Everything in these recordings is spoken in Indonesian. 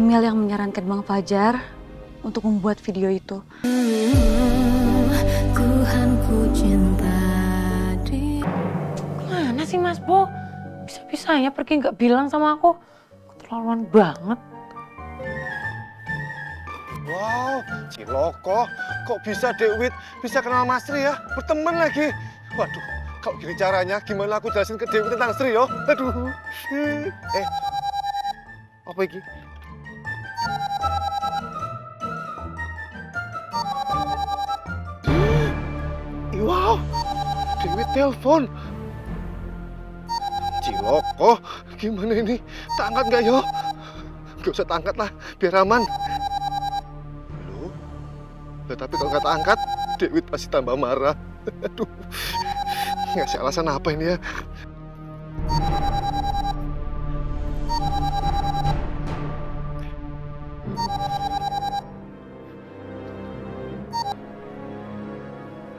Emil yang menyarankan Bang Fajar untuk membuat video itu. Mana sih Mas Bo? Bisa-bisanya pergi nggak bilang sama aku. Keterlaluan banget. Wow, Ciloko, kok bisa Dekwit bisa kenal Mas Sri ya? Berteman lagi. Waduh, kalau gini caranya gimana aku jelasin ke Dewi tentang Sri yo? Aduh. Apa ini? Wow, Dewi telepon. Ciloko, gimana ini? Tak angkat nggak yo? Nggak usah tak angkat lah, biar aman. Loh? Ya, tapi kalau nggak tak angkat, Dewi pasti tambah marah. Aduh, ngasih alasan apa ini ya?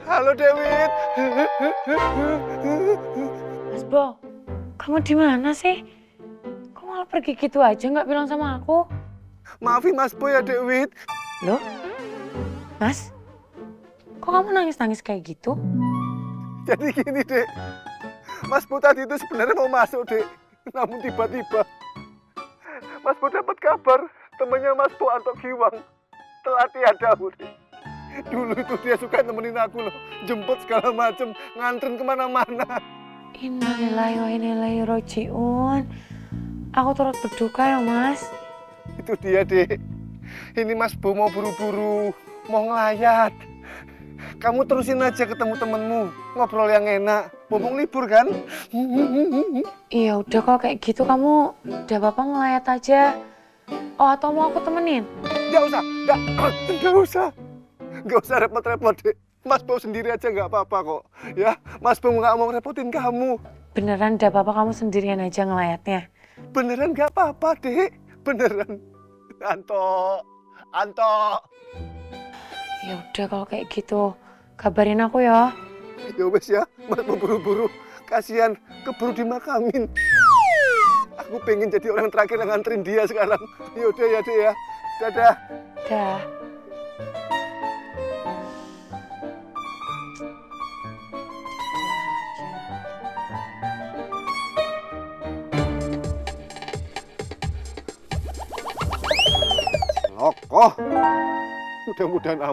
Halo Dewit. Mas Bo, kamu di mana sih? Kok malah pergi gitu aja nggak bilang sama aku? Maafin Mas Boy ya Dewit. Loh? Mas? Kok kamu nangis-nangis kayak gitu? Jadi gini Dek, Mas Boy tadi itu sebenarnya mau masuk Dek. Namun tiba-tiba Mas Boy dapat kabar temannya Mas Boy Anto Giwang telah tiada Dek. Dulu itu dia suka nemenin aku loh, jemput segala macem, nganterin kemana-mana. Innalillahi wa inna ilaihi raji'un. Aku turut berduka ya Mas. Itu dia Dek. Ini Mas Bo mau buru-buru, mau ngelayat. Kamu terusin aja ketemu temenmu, ngobrol yang enak. Mumpung libur kan? Iya udah kalau kayak gitu kamu udah apa-apa ngelayat aja. Oh atau mau aku temenin? Nggak usah, nggak usah. Nggak usah repot-repot Dek. Mas Bo sendiri aja nggak apa-apa kok. Ya, Mas Bo nggak mau repotin kamu. Beneran udah apa-apa kamu sendirian aja ngelayatnya? Beneran nggak apa-apa Dek, beneran. Anto. Ya udah kalau kayak gitu, kabarin aku ya. Ya wes ya, Mas mau buru-buru. Kasihan, keburu dimakamin. Aku pengen jadi orang terakhir yang nganterin dia sekarang. Yaudah ya Dek ya, dadah. Dah. Lokoh, mudah-mudahan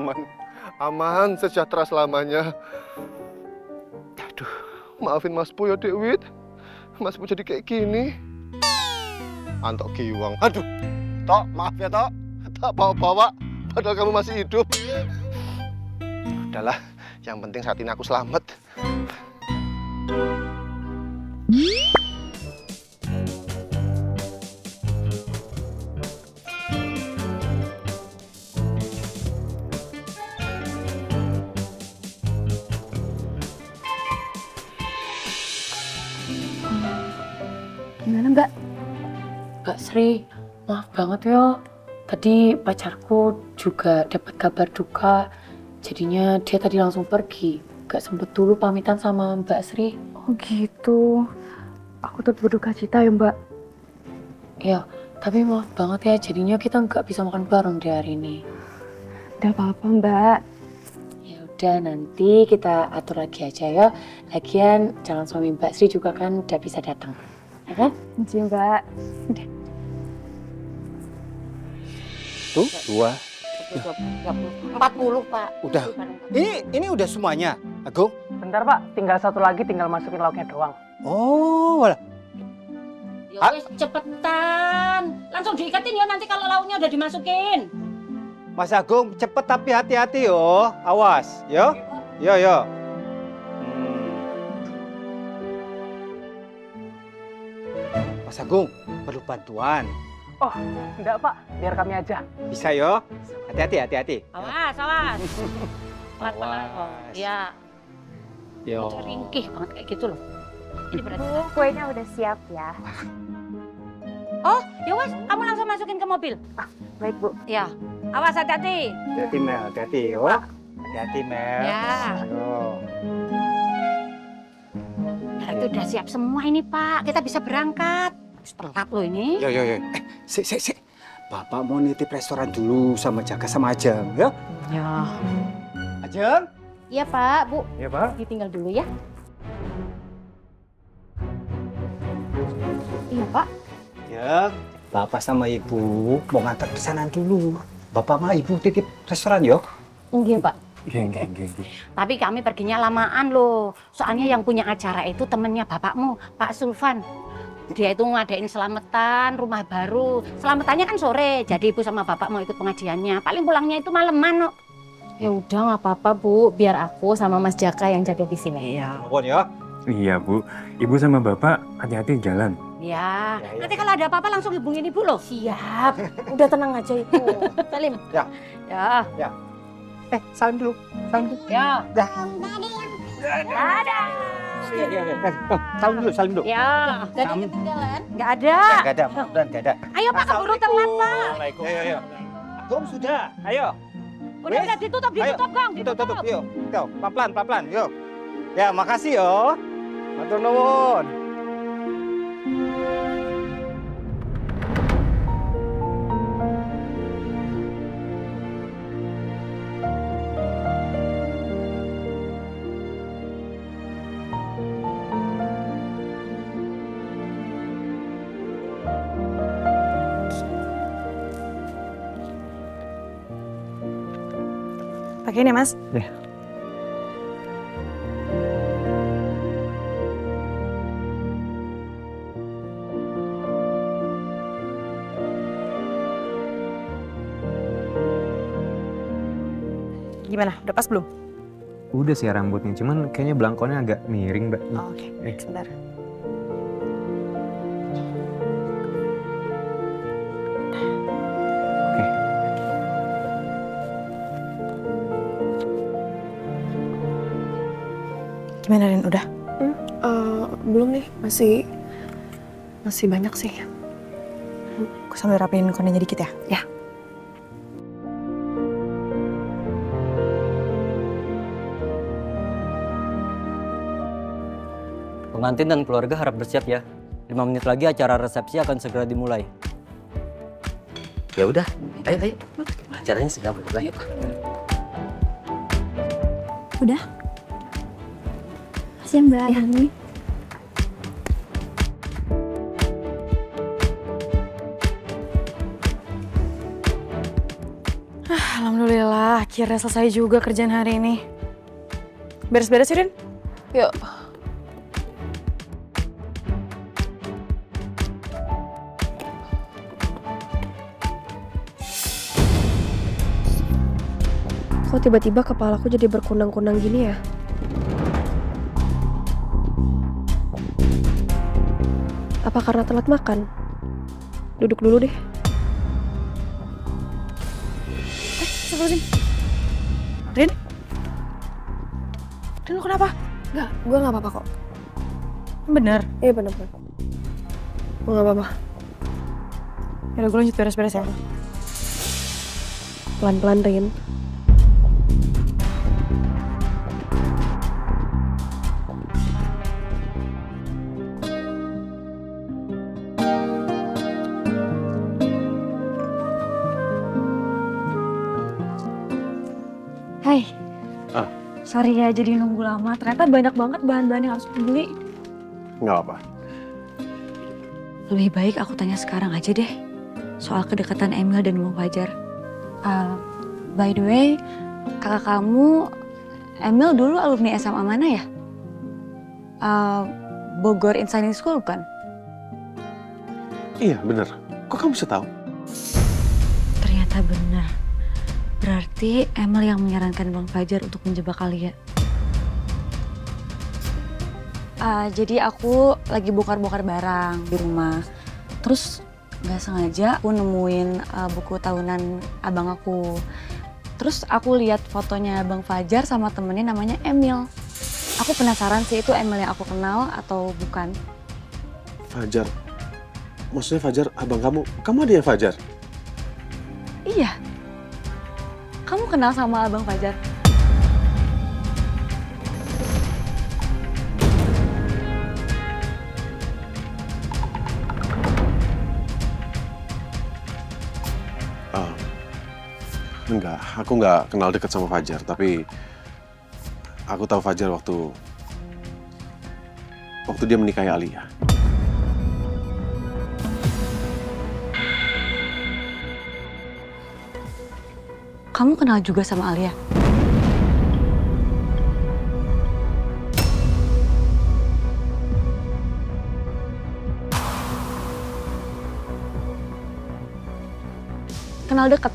aman, sejahtera selamanya. Aduh, maafin Mas Po ya Dekwit, Mas Po jadi kayak gini. Antok Giwang, aduh, Tok, maaf ya Tok, tak bawa-bawa, padahal kamu masih hidup. Udahlah, yang penting saat ini aku selamat. Gimana Mbak? Mbak Sri, maaf banget ya. Tadi pacarku juga dapat kabar duka. Jadinya dia tadi langsung pergi. Gak sempet dulu pamitan sama Mbak Sri. Oh gitu. Aku turut berduka cita ya Mbak. Ya, tapi maaf banget ya. Jadinya kita nggak bisa makan bareng di hari ini. Udah apa-apa Mbak. Ya udah, nanti kita atur lagi aja ya. Lagian calon suami Mbak Sri juga kan udah bisa datang. Ya kan? Iya Mbak. Udah. Tuh, 2. 40, Pak. Udah. Ini udah semuanya, Agung? Bentar Pak, tinggal satu lagi, tinggal masukin lauknya doang. Oh, walah. Ya wis cepetan. Langsung diikatin ya nanti kalau lauknya udah dimasukin. Mas Agung, cepet tapi hati-hati yo. Awas, yo. Yo. Mas Agung, perlu bantuan. Oh, enggak Pak, biar kami aja. Bisa yo. Hati-hati. Awas. Pelan-pelan kok. Awas. Iya. Yo. Udah ringkih banget kayak gitu loh. Ini berarti. Bu, kuenya udah siap ya. Oh, ya wes, kamu langsung masukin ke mobil. Baik Bu. Ya. Awas hati-hati. Hati-hati Mel, hati-hati yo. Hati-hati Mel. Ya. Yo. Berarti udah siap semua ini, Pak. Kita bisa berangkat. Telat loh ini. Yo. Sik. Bapak mau nitip restoran dulu sama Jaka sama Ajeng, ya? Ya. Ajeng? Iya Pak, Bu. Iya, Pak. Ditinggal dulu ya. Iya Pak. Ya, Bapak sama Ibu mau ngantar pesanan dulu. Bapak sama Ibu titip restoran, yuk. Enggak Pak. Iya. Tapi kami perginya lamaan loh. Soalnya yang punya acara itu temennya bapakmu, Pak Sulfan. Dia itu ngadain selamatan rumah baru. Selamatannya kan sore, jadi ibu sama bapak mau ikut pengajiannya. Paling pulangnya itu maleman kok. Ya udah nggak apa-apa Bu, biar aku sama Mas Jaka yang jaga di sini. Iya. Mohon ya. Iya Bu, Ibu sama Bapak hati-hati jalan. Ya, nanti kalau ada apa-apa langsung hubungin ibu loh. Siap, udah tenang aja Ibu. Salim. Ya. Salim dulu. Salim dulu. Ya. Dah. Dadah. Iya. Salim dulu. Ya. Jadi ketinggalan? Nggak ada. Nggak ada, mudah-mudahan nggak ada. Ayo Pak, keburu telat Pak. Ayo. Gong sudah, ayo. Udah ditutup, Kang. Tutup, yuk. Yuk, pelan-pelan, yuk. Ya, makasih yo. Matur nuwun. Pakai ini, Mas. Ya. Gimana? Udah pas belum? Udah sih rambutnya, cuman kayaknya belangkonnya agak miring, Mbak. Oh, oke. Sebentar. Gimana, Rin? Udah? Belum nih, masih banyak sih. Aku sambil rapiin konenya dikit ya? Ya. Pengantin dan keluarga harap bersiap ya. 5 menit lagi acara resepsi akan segera dimulai. Ya udah, ayo. Acaranya segera mulai. Udah? Makasih ya Mbak. Ya. Alhamdulillah, akhirnya selesai juga kerjaan hari ini. Beres-beres sih, Rin? Yuk. Kok tiba-tiba kepalaku jadi berkunang-kunang gini ya? Apa karena telat makan? Duduk dulu deh. Sebelum Rin? Rin, lu kenapa? Enggak, gue gak apa-apa kok. Bener? Iya bener-bener. Gue gak apa-apa. Yaudah, gue lanjut beres-beres ya. Pelan-pelan, Rin. Hai. Sorry ya jadi nunggu lama. Ternyata banyak banget bahan-bahan yang harus dibeli. Nggak apa. Lebih baik aku tanya sekarang aja deh. Soal kedekatan Emil dan Bang Fajar. By the way, kakak kamu, Emil dulu alumni SMA mana ya? Bogor Insani School kan? Iya, bener. Kok kamu bisa tahu? Ternyata benar. Berarti Emil yang menyarankan Bang Fajar untuk menjebak Alia. Jadi aku lagi bongkar-bongkar barang di rumah. Terus nggak sengaja aku nemuin buku tahunan abang aku. Terus aku lihat fotonya Bang Fajar sama temennya namanya Emil. Aku penasaran sih itu Emil yang aku kenal atau bukan. Fajar? Maksudnya Fajar abang kamu? Kamu adiknya Fajar? Iya. Kamu kenal sama Abang Fajar? Enggak, aku nggak kenal dekat sama Fajar, tapi aku tahu Fajar waktu dia menikahi Alia. Kamu kenal juga sama Alia? Kenal dekat?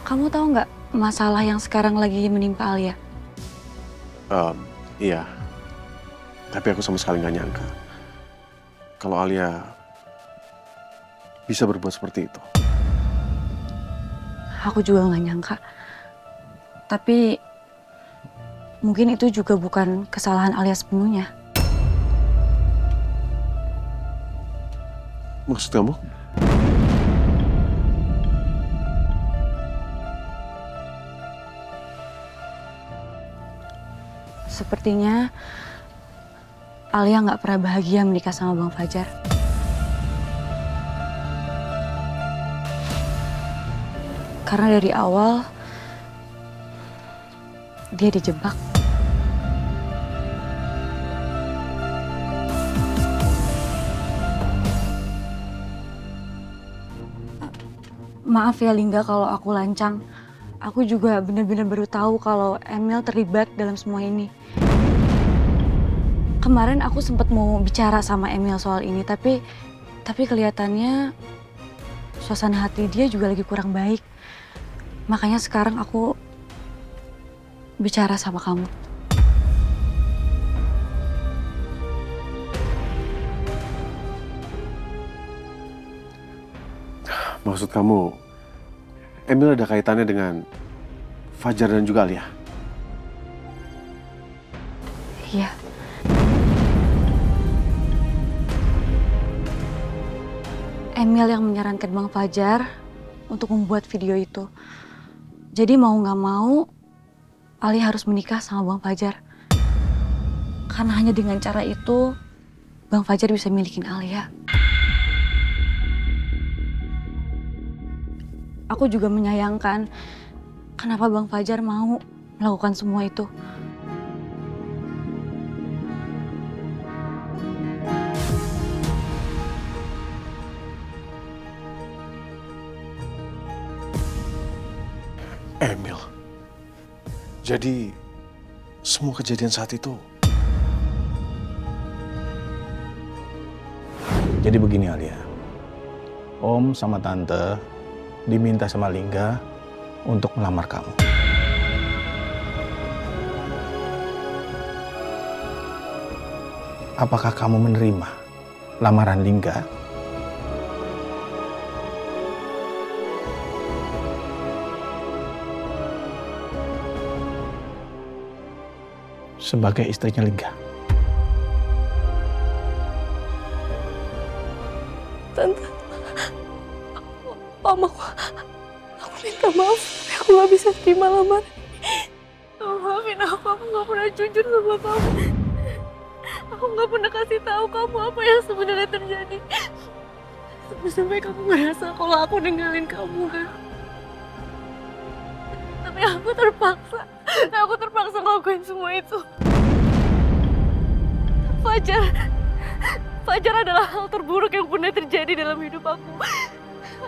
Kamu tahu nggak masalah yang sekarang lagi menimpa Alia? Iya, tapi aku sama sekali nggak nyangka kalau Alia bisa berbuat seperti itu. Aku juga nggak nyangka. Tapi mungkin itu juga bukan kesalahan Alia sepenuhnya. Maksud kamu? Sepertinya Alia nggak pernah bahagia menikah sama Bang Fajar. Karena dari awal dia dijebak. Maaf ya Lingga kalau aku lancang. Aku juga benar-benar baru tahu kalau Emil terlibat dalam semua ini. Kemarin aku sempat mau bicara sama Emil soal ini, tapi kelihatannya suasana hati dia juga lagi kurang baik. Makanya sekarang aku bicara sama kamu. Maksud kamu, Emil ada kaitannya dengan Fajar dan juga Alia? Iya. Emil yang menyarankan Bang Fajar untuk membuat video itu. Jadi mau nggak mau, Alia harus menikah sama Bang Fajar. Karena hanya dengan cara itu, Bang Fajar bisa milikin Alia. Aku juga menyayangkan kenapa Bang Fajar mau melakukan semua itu. Emil. Jadi semua kejadian saat itu. Jadi begini Alia. Om sama Tante diminta sama Lingga untuk melamar kamu. Apakah kamu menerima lamaran Lingga? Sebagai istrinya Lingga. Tante, Om, aku minta maaf, tapi aku gak bisa terima lamaran ini. Maafin aku gak pernah jujur sama kamu. Aku gak pernah kasih tahu kamu apa yang sebenarnya terjadi. Sampai kamu ngerasa kalau aku ninggalin kamu kan. Tapi aku terpaksa ngelakuin semua itu. Fajar adalah hal terburuk yang pernah terjadi dalam hidup aku.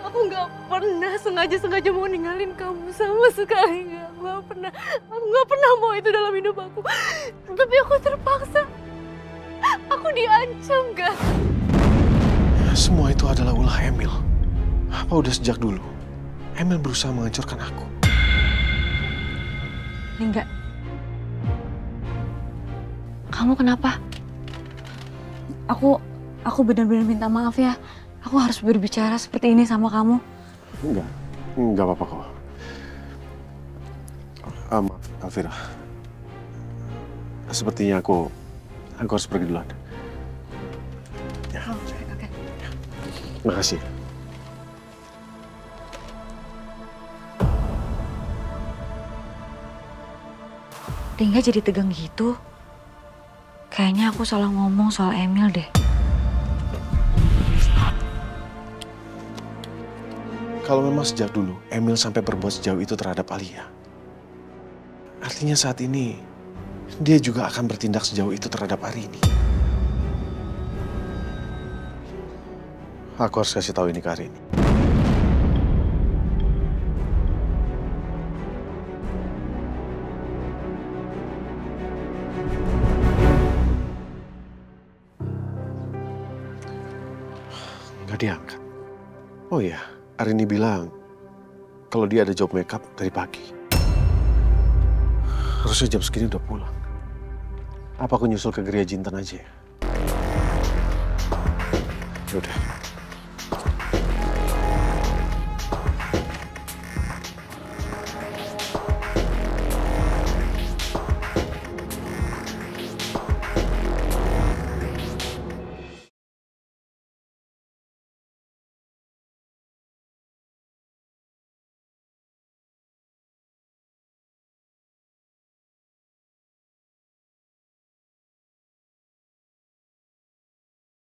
Aku nggak pernah sengaja mau ninggalin kamu sama sekali. Aku nggak pernah mau itu dalam hidup aku. Tapi aku terpaksa. Aku diancam, kan? Semua itu adalah ulah Emil. Apa udah sejak dulu Emil berusaha menghancurkan aku? Enggak. Kamu kenapa? Aku benar-benar minta maaf ya. Aku harus berbicara seperti ini sama kamu. Enggak apa-apa kok. Maaf, Alvira. Sepertinya aku harus pergi duluan. Ya. Oke. Makasih. Lingga jadi tegang gitu. Kayaknya aku salah ngomong soal Emil deh. Kalau memang sejak dulu Emil sampai berbuat sejauh itu terhadap Alia, artinya saat ini dia juga akan bertindak sejauh itu terhadap Arini. Aku harus kasih tahu ini ke Arini. Nggak diangkat. Oh iya, Arini bilang kalau dia ada job makeup dari pagi. Harusnya jam segini udah pulang. Apa aku nyusul ke Geria Jinten aja ya?